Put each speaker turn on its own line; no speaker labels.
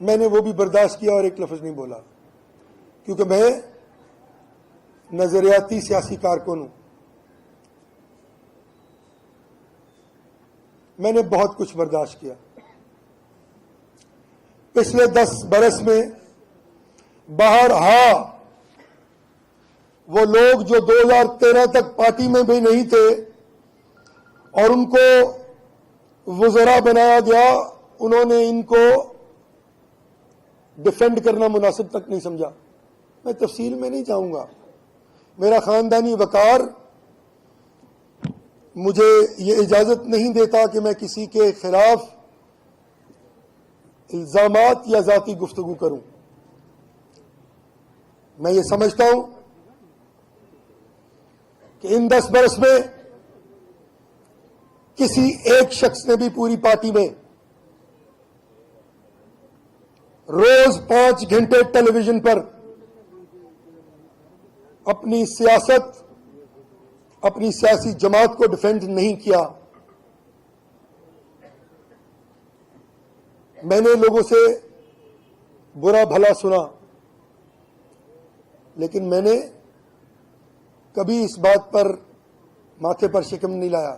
میں نے وہ بھی برداشت کیا اور ایک لفظ نہیں بولا، کیونکہ میں نظریاتی سیاسی کارکن ہوں. میں نے بہت کچھ برداشت کیا. پچھلے 10 برس میں بہرحال وہ لوگ جو 2013 تک پارٹی میں بھی نہیں تھے اور ان کو وزراء بنایا گیا، انہوں نے ان کو ڈیفینڈ کرنا مناسب تک نہیں سمجھا. میں تفصیل میں نہیں جاؤں گا. میرا خاندانی وقار مجھے یہ اجازت نہیں دیتا کہ میں کسی کے خلاف الزامات یا ذاتی گفتگو کروں. میں یہ سمجھتا ہوں کہ ان 10 برس میں کسی ایک شخص نے بھی پوری پارٹی میں روز 5 گھنٹے ٹیلی ویژن پر اپنی سیاست، اپنی سیاسی جماعت کو ڈیفینڈ نہیں کیا. میں نے لوگوں سے برا بھلا سنا، لیکن میں نے کبھی اس بات پر ماتھے پر شکم نہیں لایا.